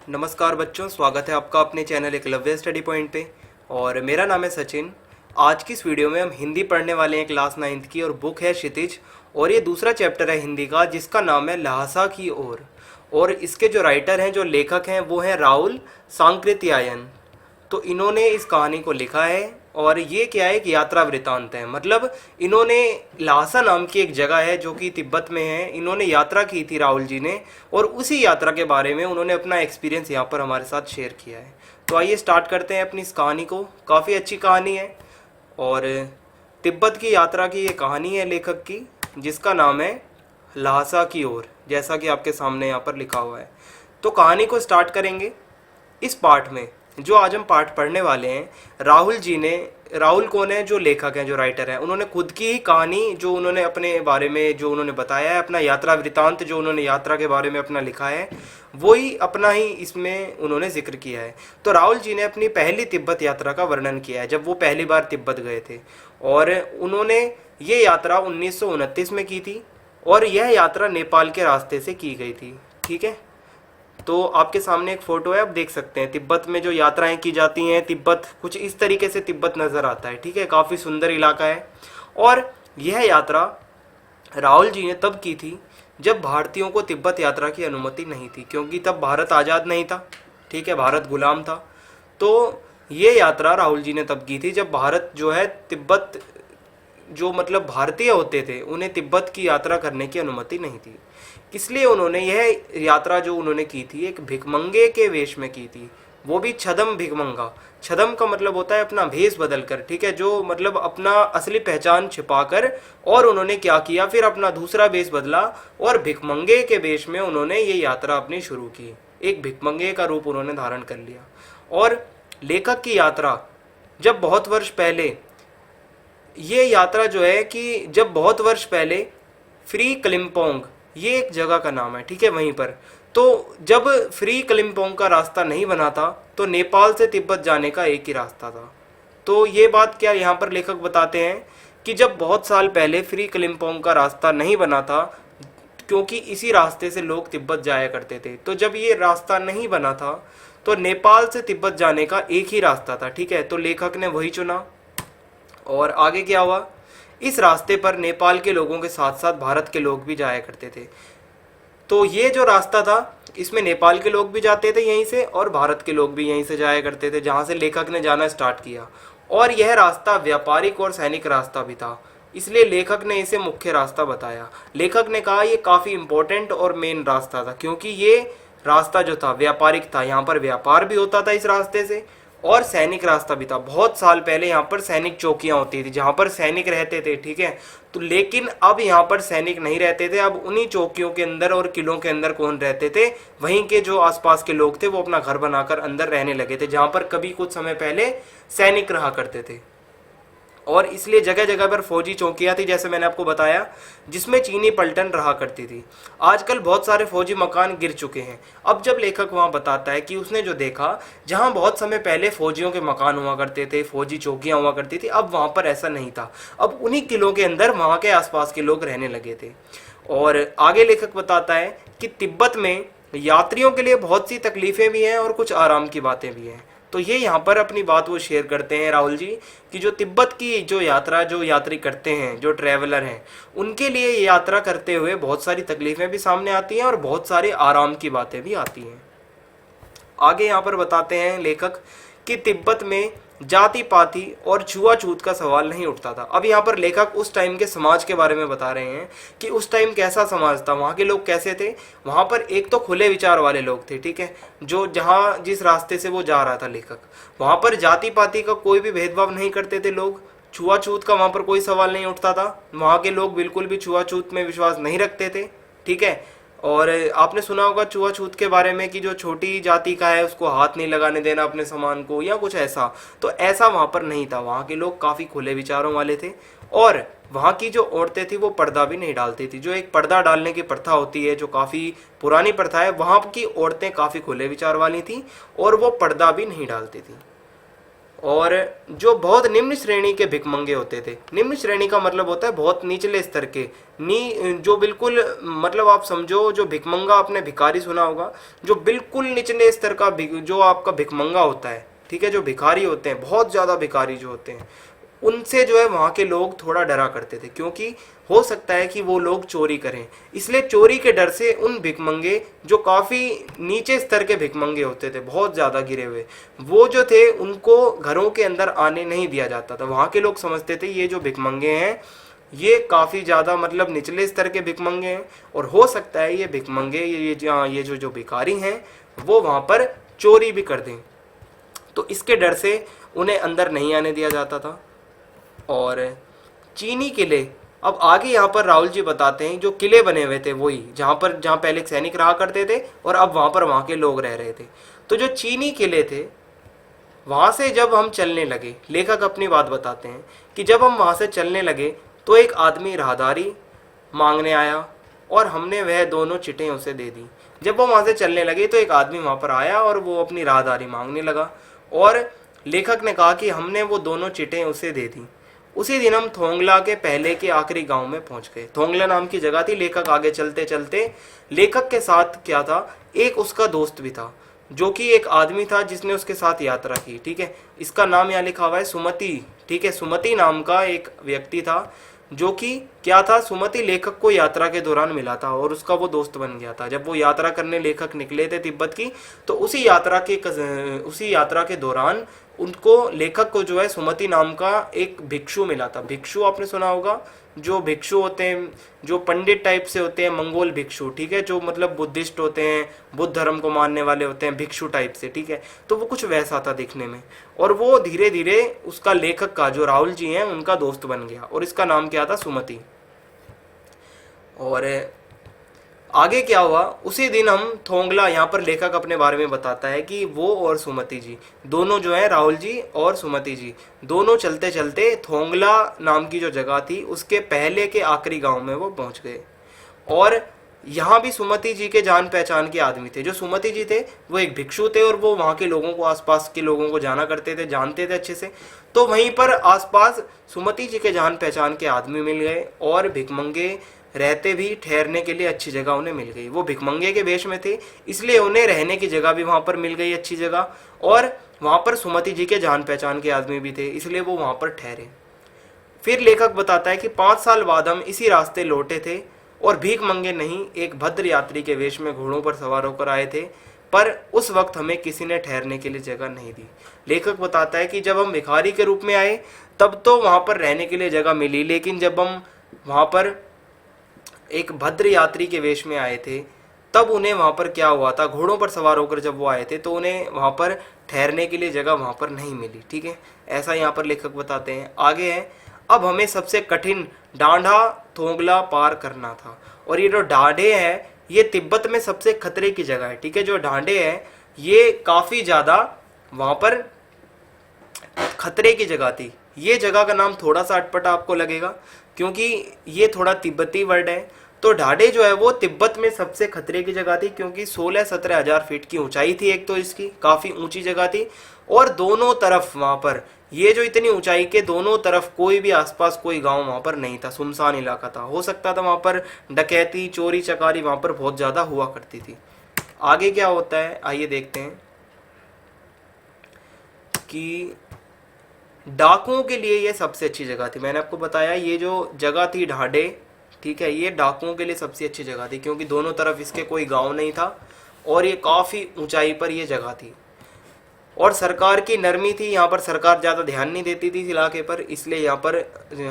नमस्कार बच्चों, स्वागत है आपका अपने चैनल एकलव्य स्टडी पॉइंट पे। और मेरा नाम है सचिन। आज की इस वीडियो में हम हिंदी पढ़ने वाले हैं क्लास 9th की, और बुक है क्षितिज। और ये दूसरा चैप्टर है हिंदी का, जिसका नाम है ल्हासा की ओर। और इसके जो राइटर हैं, जो लेखक हैं, वो हैं राहुल सांकृत्यायन। तो इन्होंने इस कहानी को लिखा है। और ये क्या है, एक यात्रा वृतांत है। मतलब इन्होंने ल्हासा नाम की एक जगह है जो कि तिब्बत में है, इन्होंने यात्रा की थी राहुल जी ने, और उसी यात्रा के बारे में उन्होंने अपना एक्सपीरियंस यहाँ पर हमारे साथ शेयर किया है। तो आइए स्टार्ट करते हैं अपनी इस कहानी को। काफ़ी अच्छी कहानी है और तिब्बत की यात्रा की ये कहानी है लेखक की, जिसका नाम है ल्हासा की ओर, जैसा कि आपके सामने यहाँ पर लिखा हुआ है। तो कहानी को स्टार्ट करेंगे। इस पार्ट में जो आज हम पाठ पढ़ने वाले हैं, राहुल जी ने, राहुल कौन है, जो लेखक हैं, जो राइटर हैं, उन्होंने खुद की ही कहानी जो उन्होंने अपने बारे में जो उन्होंने बताया है, अपना यात्रा वृतांत जो उन्होंने यात्रा के बारे में अपना लिखा है, वही अपना ही इसमें उन्होंने जिक्र किया है। तो राहुल जी ने अपनी पहली तिब्बत यात्रा का वर्णन किया है, जब वो पहली बार तिब्बत गए थे। और उन्होंने ये यात्रा 1929 में की थी, और यह यात्रा नेपाल के रास्ते से की गई थी। ठीक है, तो आपके सामने एक फ़ोटो है, आप देख सकते हैं तिब्बत में जो यात्राएं की जाती हैं। तिब्बत कुछ इस तरीके से तिब्बत नज़र आता है। ठीक है, काफ़ी सुंदर इलाका है। और यह यात्रा राहुल जी ने तब की थी जब भारतीयों को तिब्बत यात्रा की अनुमति नहीं थी, क्योंकि तब भारत आज़ाद नहीं था। ठीक है, भारत गुलाम था। तो ये यात्रा राहुल जी ने तब की थी जब भारत जो है तिब्बत, जो मतलब भारतीय होते थे, उन्हें तिब्बत की यात्रा करने की अनुमति नहीं थी। इसलिए उन्होंने यह यात्रा जो उन्होंने की थी, एक भिखमंगे के वेश में की थी, वो भी छदम भिखमंगा। छदम का मतलब होता है अपना भेष बदल कर। ठीक है, जो मतलब अपना असली पहचान छिपाकर, और उन्होंने क्या किया, फिर अपना दूसरा वेश बदला और भिखमंगे के वेश में उन्होंने ये यात्रा अपनी शुरू की। एक भिखमंगे का रूप उन्होंने धारण कर लिया। और लेखक की यात्रा जब बहुत वर्ष पहले, ये यात्रा जो है कि जब बहुत वर्ष पहले फ्री कलिम्पोंग, ये एक जगह का नाम है, ठीक है, वहीं पर, तो जब फ्री कलिम्पोंग का रास्ता नहीं बना था, तो नेपाल से तिब्बत जाने का एक ही रास्ता था। तो ये बात क्या यहाँ पर लेखक बताते हैं कि जब बहुत साल पहले फ्री कलिम्पोंग का रास्ता नहीं बना था, क्योंकि इसी रास्ते से लोग तिब्बत जाया करते थे, तो जब ये रास्ता नहीं बना था, तो नेपाल से तिब्बत जाने का एक ही रास्ता था। ठीक है, तो लेखक ने वही चुना। और आगे क्या हुआ, इस रास्ते पर नेपाल के लोगों के साथ साथ भारत के लोग भी जाया करते थे। तो ये जो रास्ता था, इसमें नेपाल के लोग भी जाते थे यहीं से, और भारत के लोग भी यहीं से जाया करते थे, जहाँ से लेखक ने जाना स्टार्ट किया। और यह रास्ता व्यापारिक और सैनिक रास्ता भी था, इसलिए लेखक ने इसे मुख्य रास्ता बताया। लेखक ने कहा ये काफ़ी इंपॉर्टेंट और मेन रास्ता था, क्योंकि ये रास्ता जो था व्यापारिक था, यहाँ पर व्यापार भी होता था इस रास्ते से, और सैनिक रास्ता भी था। बहुत साल पहले यहाँ पर सैनिक चौकियाँ होती थी, जहाँ पर सैनिक रहते थे। ठीक है, तो लेकिन अब यहाँ पर सैनिक नहीं रहते थे। अब उन्हीं चौकियों के अंदर और किलों के अंदर कौन रहते थे, वहीं के जो आसपास के लोग थे, वो अपना घर बनाकर अंदर रहने लगे थे, जहाँ पर कभी कुछ समय पहले सैनिक रहा करते थे। और इसलिए जगह जगह पर फौजी चौकियाँ थी, जैसे मैंने आपको बताया, जिसमें चीनी पलटन रहा करती थी। आजकल बहुत सारे फौजी मकान गिर चुके हैं। अब जब लेखक वहाँ बताता है कि उसने जो देखा, जहाँ बहुत समय पहले फौजियों के मकान हुआ करते थे, फौजी चौकियाँ हुआ करती थी, अब वहाँ पर ऐसा नहीं था। अब उन्हीं किलों के अंदर वहाँ के आसपास के लोग रहने लगे थे। और आगे लेखक बताता है कि तिब्बत में यात्रियों के लिए बहुत सी तकलीफ़ें भी हैं और कुछ आराम की बातें भी हैं। तो ये यहाँ पर अपनी बात वो शेयर करते हैं राहुल जी, कि जो तिब्बत की जो यात्रा, जो यात्री करते हैं, जो ट्रैवलर हैं, उनके लिए ये यात्रा करते हुए बहुत सारी तकलीफ़ें भी सामने आती हैं और बहुत सारी आराम की बातें भी आती हैं। आगे यहाँ पर बताते हैं लेखक कि तिब्बत में जाति पाति और छुआछूत का सवाल नहीं उठता था। अब यहाँ पर लेखक उस टाइम के समाज के बारे में बता रहे हैं कि उस टाइम कैसा समाज था, वहाँ के लोग कैसे थे। वहाँ पर एक तो खुले विचार वाले लोग थे, ठीक है, जो जहाँ जिस रास्ते से वो जा रहा था लेखक, वहाँ पर जाति पाति का कोई भी भेदभाव नहीं करते थे लोग। छुआछूत का वहाँ पर कोई सवाल नहीं उठता था। वहाँ के लोग बिल्कुल भी छुआछूत में विश्वास नहीं रखते थे। ठीक है, और आपने सुना होगा छुआछूत के बारे में कि जो छोटी जाति का है उसको हाथ नहीं लगाने देना अपने सामान को, या कुछ ऐसा। तो ऐसा वहाँ पर नहीं था। वहाँ के लोग काफ़ी खुले विचारों वाले थे। और वहाँ की जो औरतें थी वो पर्दा भी नहीं डालती थी। जो एक पर्दा डालने की प्रथा होती है, जो काफ़ी पुरानी प्रथा है, वहाँ की औरतें काफ़ी खुले विचार वाली थी और वो पर्दा भी नहीं डालती थी। और जो बहुत निम्न श्रेणी के भिखमंगे होते थे, निम्न श्रेणी का मतलब होता है बहुत निचले स्तर के, जो बिल्कुल मतलब आप समझो जो भिखमंगा, आपने भिखारी सुना होगा, जो बिल्कुल निचले स्तर का जो आपका भिखमंगा होता है, ठीक है, जो भिखारी होते हैं, बहुत ज़्यादा भिखारी जो होते हैं, उनसे जो है वहाँ के लोग थोड़ा डरा करते थे, क्योंकि हो सकता है कि वो लोग चोरी करें। इसलिए चोरी के डर से उन भिखमंगे जो काफ़ी नीचे स्तर के भिखमंगे होते थे, बहुत ज़्यादा गिरे हुए, वो जो थे उनको घरों के अंदर आने नहीं दिया जाता था। वहाँ के लोग समझते थे ये जो भिखमंगे हैं ये काफ़ी ज़्यादा मतलब निचले स्तर के भिखमंगे हैं, और हो सकता है ये भिखमंगे, ये जो भिखारी हैं वो वहाँ पर चोरी भी कर दें, तो इसके डर से उन्हें अंदर नहीं आने दिया जाता था। और चीनी किले, अब आगे यहाँ पर राहुल जी बताते हैं जो किले बने हुए थे वही जहाँ पहले सैनिक रहा करते थे और अब वहाँ पर वहाँ के लोग रह रहे थे। तो जो चीनी किले थे वहाँ से जब हम चलने लगे, लेखक अपनी बात बताते हैं कि जब हम वहाँ से चलने लगे तो एक आदमी राहदारी मांगने आया और हमने वह दोनों चिटें उसे दे दी। जब वो वहाँ से चलने लगे तो एक आदमी वहाँ पर आया और वो अपनी राहदारी मांगने लगा और लेखक ने कहा कि हमने वो दोनों चिटें उसे दे दी। उसी दिन हम थोंगला के पहले के आखिरी गांव में पहुंच गए। थोंगला नाम की जगह थी। लेखक आगे चलते चलते, लेखक के साथ क्या था, एक उसका दोस्त भी था जो कि एक आदमी था जिसने उसके साथ यात्रा की, ठीक है। इसका नाम यहाँ लिखा हुआ है सुमति, ठीक है। सुमति नाम का एक व्यक्ति था जो कि क्या था, सुमति लेखक को यात्रा के दौरान मिला था और उसका वो दोस्त बन गया था। जब वो यात्रा करने लेखक निकले थे तिब्बत की, तो उसी यात्रा के दौरान उनको, लेखक को जो है सुमति नाम का एक भिक्षु मिला था। भिक्षु आपने सुना होगा, जो भिक्षु होते हैं जो पंडित टाइप से होते हैं, मंगोल भिक्षु, ठीक है, जो मतलब बुद्धिस्ट होते हैं, बुद्ध धर्म को मानने वाले होते हैं, भिक्षु टाइप से, ठीक है। तो वो कुछ वैसा था दिखने में, और वो धीरे धीरे उसका, लेखक का, जो राहुल जी हैं उनका दोस्त बन गया और इसका नाम क्या था, सुमति। और आगे क्या हुआ, उसी दिन हम थोंगला, यहाँ पर लेखक अपने बारे में बताता है कि वो और सुमति जी दोनों जो है, राहुल जी और सुमति जी दोनों चलते चलते थोंगला नाम की जो जगह थी उसके पहले के आखिरी गांव में वो पहुंच गए। और यहाँ भी सुमति जी के जान पहचान के आदमी थे। जो सुमति जी थे वो एक भिक्षु थे और वो वहाँ के लोगों को, आसपास के लोगों को जाना करते थे, जानते थे अच्छे से। तो वहीं पर आसपास सुमति जी के जान पहचान के आदमी मिल गए और भिखमंगे रहते भी, ठहरने के लिए अच्छी जगह उन्हें मिल गई। वो भिखमंगे के वेश में थे इसलिए उन्हें रहने की जगह भी वहाँ पर मिल गई, अच्छी जगह, और वहाँ पर सुमति जी के जान पहचान के आदमी भी थे इसलिए वो वहाँ पर ठहरे। फिर लेखक बताता है कि 5 साल बाद हम इसी रास्ते लौटे थे और भीख मंगे नहीं, एक भद्र यात्री के वेश में घोड़ों पर सवार होकर आए थे, पर उस वक्त हमें किसी ने ठहरने के लिए जगह नहीं दी। लेखक बताता है कि जब हम भिखारी के रूप में आए तब तो वहाँ पर रहने के लिए जगह मिली, लेकिन जब हम वहाँ पर एक भद्र यात्री के वेश में आए थे तब उन्हें वहाँ पर क्या हुआ था, घोड़ों पर सवार होकर जब वो आए थे तो उन्हें वहाँ पर ठहरने के लिए जगह वहाँ पर नहीं मिली, ठीक है। ऐसा यहाँ पर लेखक बताते हैं। आगे है, अब हमें सबसे कठिन डांडा थोंगला पार करना था, और ये जो ढांढे है ये तिब्बत में सबसे खतरे की जगह है, ठीक है। जो ढांढे है ये काफ़ी ज़्यादा वहाँ पर खतरे की जगह थी। ये जगह का नाम थोड़ा सा अटपटा आपको लगेगा क्योंकि ये थोड़ा तिब्बती वर्ड है। तो ढाढे जो है वो तिब्बत में सबसे खतरे की जगह थी क्योंकि 16-17 हज़ार फीट की ऊंचाई थी, एक तो इसकी काफ़ी ऊंची जगह थी, और दोनों तरफ वहाँ पर, ये जो इतनी ऊंचाई के दोनों तरफ कोई भी आसपास कोई गांव वहाँ पर नहीं था, सुनसान इलाका था। हो सकता था वहाँ पर डकैती, चोरी चकारी वहाँ पर बहुत ज़्यादा हुआ करती थी। आगे क्या होता है आइए देखते हैं कि डाकुओं के लिए ये सबसे अच्छी जगह थी। मैंने आपको बताया ये जो जगह थी ढाढे, ठीक है, ये डाकुओं के लिए सबसे अच्छी जगह थी क्योंकि दोनों तरफ इसके कोई गांव नहीं था और ये काफ़ी ऊंचाई पर ये जगह थी। और सरकार की नरमी थी, यहाँ पर सरकार ज़्यादा ध्यान नहीं देती थी इस इलाके पर, इसलिए यहाँ पर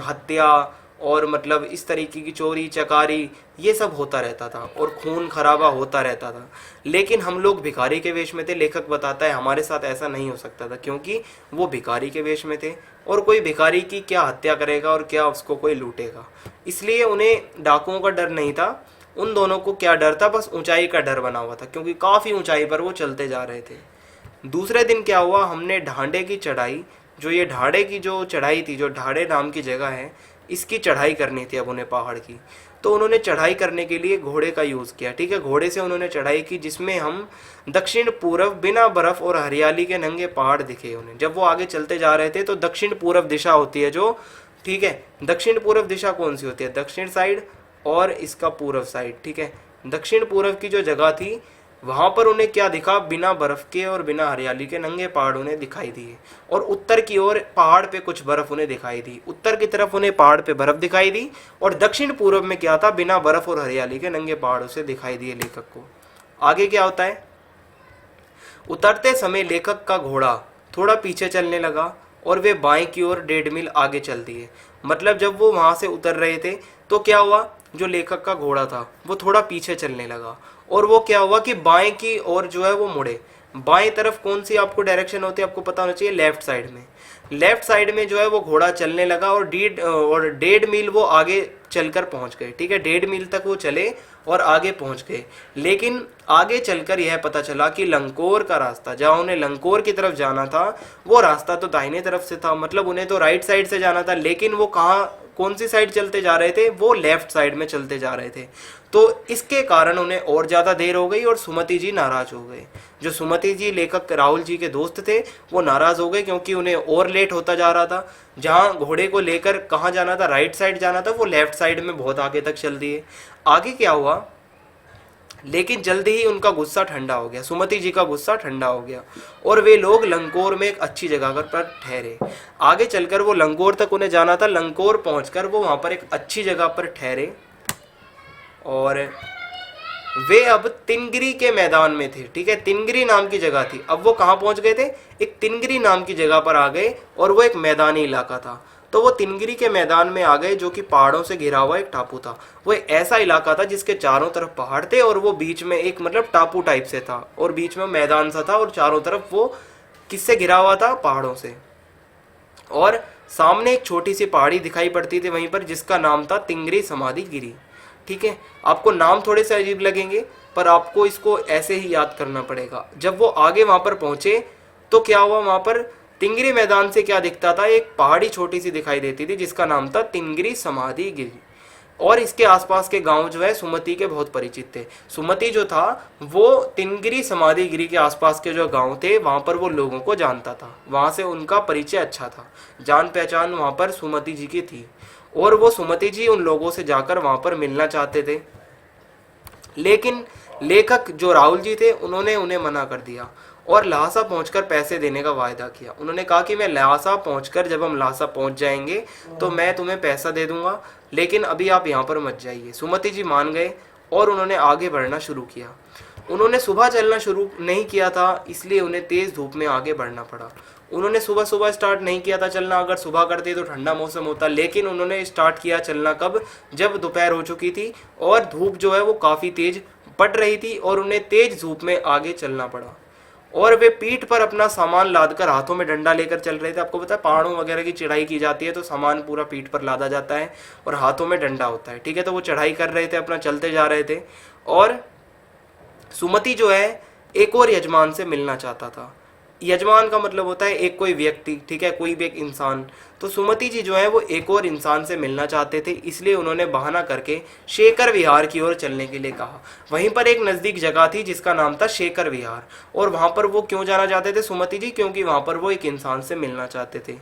हत्या और मतलब इस तरीके की चोरी चकारी ये सब होता रहता था और खून खराबा होता रहता था। लेकिन हम लोग भिखारी के वेश में थे। लेखक बताता है हमारे साथ ऐसा नहीं हो सकता था क्योंकि वो भिखारी के वेश में थे और कोई भिखारी की क्या हत्या करेगा और क्या उसको कोई लूटेगा, इसलिए उन्हें डाकुओं का डर नहीं था। उन दोनों को क्या डर था, बस ऊंचाई का डर बना हुआ था क्योंकि काफ़ी ऊंचाई पर वो चलते जा रहे थे। दूसरे दिन क्या हुआ, हमने ढांडे की चढ़ाई, जो ये ढांडे की जो चढ़ाई थी, जो ढांडे नाम की जगह है, इसकी चढ़ाई करनी थी अब उन्हें पहाड़ की। तो उन्होंने चढ़ाई करने के लिए घोड़े का यूज़ किया। ठीक है, घोड़े से उन्होंने चढ़ाई की, जिसमें हम दक्षिण पूर्व बिना बर्फ और हरियाली के नंगे पहाड़ दिखे उन्हें। जब वो आगे चलते जा रहे थे तो दक्षिण पूर्व दिशा होती है जो, ठीक है, दक्षिण पूर्व दिशा कौन सी होती है, दक्षिण साइड और इसका पूर्व साइड। ठीक है, दक्षिण पूर्व की जो जगह थी वहां पर उन्हें क्या दिखा, बिना बर्फ के और बिना हरियाली के नंगे पहाड़ उन्हें दिखाई दिए। और उत्तर की ओर पहाड़ पे कुछ बर्फ उन्हें दिखाई दी, उत्तर की तरफ उन्हें पहाड़ पे बर्फ दिखाई दी, और दक्षिण पूर्व में क्या था, बिना बर्फ और हरियाली के नंगे पहाड़ उसे दिखाई दिए लेखक को। आगे क्या होता है, उतरते समय लेखक का घोड़ा थोड़ा पीछे चलने लगा और वे बाएं की ओर 1.5 मील आगे चल दिए। मतलब जब वो वहां से उतर रहे थे तो क्या हुआ, जो लेखक का घोड़ा था वो थोड़ा पीछे चलने लगा, और वो क्या हुआ कि बाएं की ओर जो है वो मुड़े। बाएं तरफ कौन सी आपको डायरेक्शन होती है, आपको पता होना चाहिए, लेफ्ट साइड में। लेफ्ट साइड में जो है वो घोड़ा चलने लगा और 1.5 मील वो आगे चलकर पहुंच गए। ठीक है, 1.5 मील तक वो चले और आगे पहुंच गए। लेकिन आगे चलकर यह पता चला कि लंकोर का रास्ता, जहां उन्हें लंकोर की तरफ जाना था, वो रास्ता तो दाहिने तरफ से था। मतलब उन्हें तो राइट साइड से जाना था, लेकिन वो कहाँ, कौन सी साइड चलते जा रहे थे, वो लेफ्ट साइड में चलते जा रहे थे। तो इसके कारण उन्हें और ज़्यादा देर हो गई और सुमति जी नाराज हो गए। जो सुमति जी लेखक राहुल जी के दोस्त थे वो नाराज हो गए, क्योंकि उन्हें और लेट होता जा रहा था। जहाँ घोड़े को लेकर कहाँ जाना था, राइट साइड जाना था, वो लेफ्ट साइड में बहुत आगे तक चल दिए। आगे क्या हुआ, लेकिन जल्दी ही उनका गुस्सा ठंडा हो गया, सुमति जी का गुस्सा ठंडा हो गया, और वे लोग लंकोर में एक अच्छी जगह पर ठहरे। आगे चलकर वो लंकोर तक उन्हें जाना था। लंकोर पहुंचकर वो वहां पर एक अच्छी जगह पर ठहरे, और वे अब तिनगिरी के मैदान में थे। ठीक है, तिनगिरी नाम की जगह थी। अब वो कहाँ पहुंच गए थे, एक तिनगिरी नाम की जगह पर आ गए, और वो एक मैदानी इलाका था। तो वो तिनगिरी के मैदान में आ गए, जो कि पहाड़ों से घिरा हुआ एक टापू था। वो एक ऐसा इलाका था जिसके चारों तरफ पहाड़ थे, और वो बीच में एक मतलब टापू टाइप से था, और बीच में मैदान सा था, और चारों तरफ वो किससे घिरा हुआ था, पहाड़ों से। और सामने एक छोटी सी पहाड़ी दिखाई पड़ती थी वहीं पर, जिसका नाम था तिंगरी समाधि गिरी। ठीक है, आपको नाम थोड़े से अजीब लगेंगे, पर आपको इसको ऐसे ही याद करना पड़ेगा। जब वो आगे वहां पर पहुंचे तो क्या हुआ, वहां पर तिंगरी मैदान से क्या दिखता था, एक पहाड़ी छोटी सी दिखाई देती थी जिसका नाम था तिंगरी समाधि गिरी। और इसके आसपास के गांव जो है सुमति के बहुत परिचित थे। सुमति जो था वो तिनगिरी समाधि गिरी के आसपास के जो गांव थे वहां पर वो लोगों को जानता था, वहां से उनका परिचय अच्छा था, जान पहचान वहां पर सुमति जी की थी। और वो सुमति जी उन लोगों से जाकर वहां पर मिलना चाहते थे, लेकिन लेखक जो राहुल जी थे उन्होंने उन्हें मना कर दिया और लहासा पहुंचकर पैसे देने का वायदा किया। उन्होंने कहा कि मैं लहासा पहुंचकर, जब हम लहासा पहुंच जाएंगे तो मैं तुम्हें पैसा दे दूंगा, लेकिन अभी आप यहाँ पर मत जाइए। सुमति जी मान गए और उन्होंने आगे बढ़ना शुरू किया। उन्होंने सुबह चलना शुरू नहीं किया था, इसलिए उन्हें तेज धूप में आगे बढ़ना पड़ा। उन्होंने सुबह सुबह स्टार्ट नहीं किया था चलना, अगर सुबह करते तो ठंडा मौसम होता, लेकिन उन्होंने स्टार्ट किया चलना कब, जब दोपहर हो चुकी थी और धूप जो है वो काफ़ी तेज पड़ रही थी, और उन्हें तेज धूप में आगे चलना पड़ा। और वे पीठ पर अपना सामान लादकर हाथों में डंडा लेकर चल रहे थे। आपको पता है पहाड़ों वगैरह की चढ़ाई की जाती है तो सामान पूरा पीठ पर लादा जाता है और हाथों में डंडा होता है। ठीक है, तो वो चढ़ाई कर रहे थे, अपना चलते जा रहे थे। और सुमति जो है एक और यजमान से मिलना चाहता था। यजमान का मतलब होता है एक कोई व्यक्ति, ठीक है, कोई भी एक इंसान। तो सुमति जी जो है वो एक और इंसान से मिलना चाहते थे, इसलिए उन्होंने बहाना करके शेखर विहार की ओर चलने के लिए कहा। वहीं पर एक नज़दीक जगह थी जिसका नाम था शेखर विहार, और वहाँ पर वो क्यों जाना चाहते थे सुमति जी, क्योंकि वहाँ पर वो एक इंसान से मिलना चाहते थे।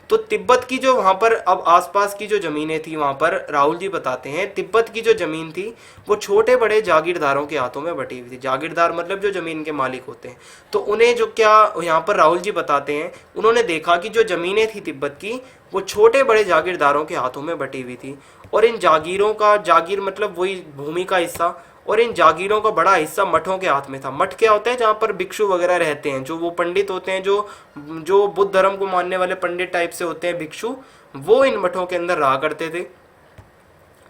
तो तिब्बत की जो वहाँ पर अब आसपास की जो ज़मीनें थी, वहाँ पर राहुल जी बताते हैं तिब्बत की जो ज़मीन थी वो छोटे बड़े जागीरदारों के हाथों में बटी हुई थी। जागीरदार मतलब जो ज़मीन के मालिक होते हैं। तो उन्हें जो क्या यहाँ पर राहुल जी बताते हैं, उन्होंने देखा कि जो ज़मीनें थी तिब्बत की वो छोटे बड़े जागीरदारों के हाथों में बटी हुई थी, और इन जागीरों का, जागीर मतलब वही भूमि का हिस्सा, और इन जागीरों का बड़ा हिस्सा मठों के हाथ में था। मठ क्या होता है, जहाँ पर भिक्षु वगैरह रहते हैं, जो वो पंडित होते हैं, जो बुद्ध धर्म को मानने वाले पंडित टाइप से होते हैं भिक्षु, वो इन मठों के अंदर रहा करते थे।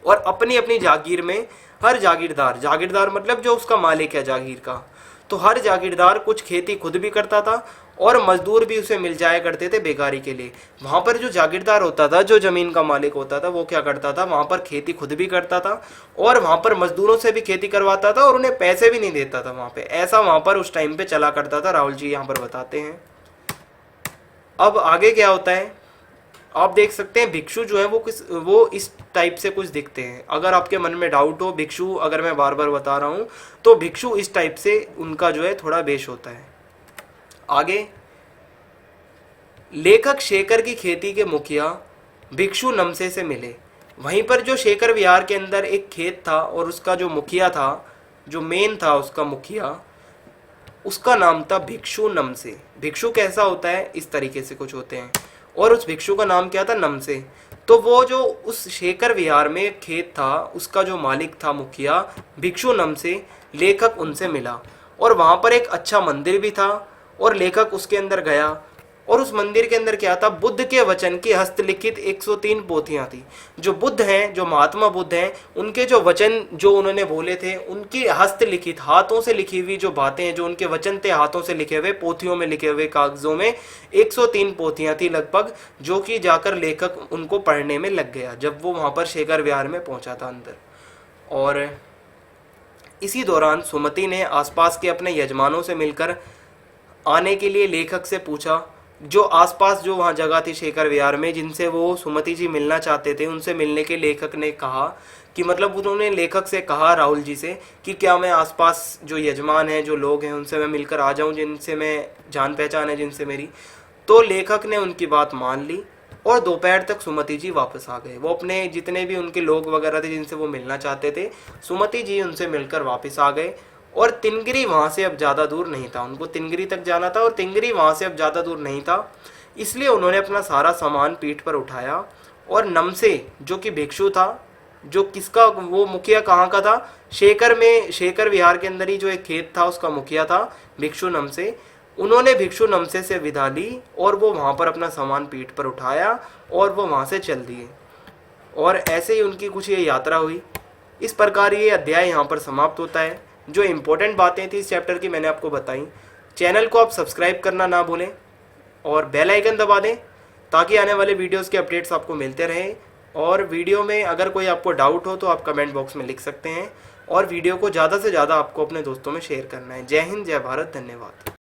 और अपनी अपनी जागीर में हर जागीरदार, जागीरदार मतलब जो उसका मालिक है जागीर का, तो हर जागीरदार कुछ खेती खुद भी करता था और मजदूर भी उसे मिल जाया करते थे बेकारी के लिए। वहाँ पर जो जागीरदार होता था, जो ज़मीन का मालिक होता था, वो क्या करता था, वहाँ पर खेती खुद भी करता था और वहाँ पर मजदूरों से भी खेती करवाता था और उन्हें पैसे भी नहीं देता था वहाँ पे। ऐसा वहाँ पर उस टाइम पे चला करता था, राहुल जी यहाँ पर बताते हैं। अब आगे क्या होता है आप देख सकते हैं, भिक्षु जो है वो इस टाइप से कुछ दिखते हैं। अगर आपके मन में डाउट हो, भिक्षु अगर मैं बार बार बता रहा हूँ तो भिक्षु इस टाइप से उनका जो है थोड़ा वेश होता है। आगे, लेखक शेखर की खेती के मुखिया भिक्षु नमसे से मिले। वहीं पर जो शेखर विहार के अंदर एक खेत था और उसका जो मुखिया था, जो मेन था उसका मुखिया, उसका नाम था भिक्षु नमसे। भिक्षु कैसा होता है, इस तरीके से कुछ होते हैं, और उस भिक्षु का नाम क्या था, नमसे। तो वो जो उस शेखर विहार में खेत था उसका जो मालिक था, मुखिया भिक्षु नमसे, लेखक उनसे मिला और वहाँ पर एक अच्छा मंदिर भी था और लेखक उसके अंदर गया और उस मंदिर के अंदर क्या था, बुद्ध के वचन की हस्तलिखित 103 पोथियां थी। जो बुद्ध हैं, जो महात्मा बुद्ध हैं, उनके जो वचन जो उन्होंने बोले थे, उनकी हस्तलिखित, हाथों से लिखी हुई जो बातें हैं, जो उनके वचन थे हाथों से लिखे हुए, पोथियों में लिखे हुए, कागजों में 103 पोथियां थी लगभग, जो कि जाकर लेखक उनको पढ़ने में लग गया जब वो वहाँ पर शेखर विहार में पहुँचा था अंदर। और इसी दौरान सुमति ने आसपास के अपने यजमानों से मिलकर आने के लिए लेखक से पूछा। जो आसपास जो वहाँ जगह थी शेखर विहार में, जिनसे वो सुमति जी मिलना चाहते थे, उनसे मिलने के लेखक ने कहा कि मतलब उन्होंने लेखक से कहा, राहुल जी से, कि क्या मैं आसपास जो यजमान हैं, जो लोग हैं, उनसे मैं मिलकर आ जाऊं, जिनसे मैं जान पहचान है जिनसे मेरी। तो लेखक ने उनकी बात मान ली और दोपहर तक सुमति जी वापस आ गए। वो अपने जितने भी उनके लोग वगैरह थे जिनसे वो मिलना चाहते थे, सुमति जी उनसे मिलकर वापस आ गए। और तिनगिरी वहाँ से अब ज़्यादा दूर नहीं था, उनको तिनगिरी तक जाना था और तिनगिरी वहाँ से अब ज़्यादा दूर नहीं था। इसलिए उन्होंने अपना सारा सामान पीठ पर उठाया और नमसे, जो कि भिक्षु था, जो किसका, वो मुखिया कहाँ का था, शेखर में, शेखर विहार के अंदर ही जो एक खेत था उसका मुखिया था भिक्षु नमसे। उन्होंने भिक्षु नमसे से विदा ली और वो वहाँ पर अपना सामान पीठ पर उठाया और वो वहाँ से चल दिए। और ऐसे ही उनकी कुछ ये यात्रा हुई। इस प्रकार ये अध्याय यहाँ पर समाप्त होता है। जो इम्पोर्टेंट बातें थी इस चैप्टर की मैंने आपको बताई। चैनल को आप सब्सक्राइब करना ना भूलें और बेल आइकन दबा दें ताकि आने वाले वीडियोस के अपडेट्स आपको मिलते रहें। और वीडियो में अगर कोई आपको डाउट हो तो आप कमेंट बॉक्स में लिख सकते हैं और वीडियो को ज़्यादा से ज़्यादा आपको अपने दोस्तों में शेयर करना है। जय हिंद, जय भारत, धन्यवाद।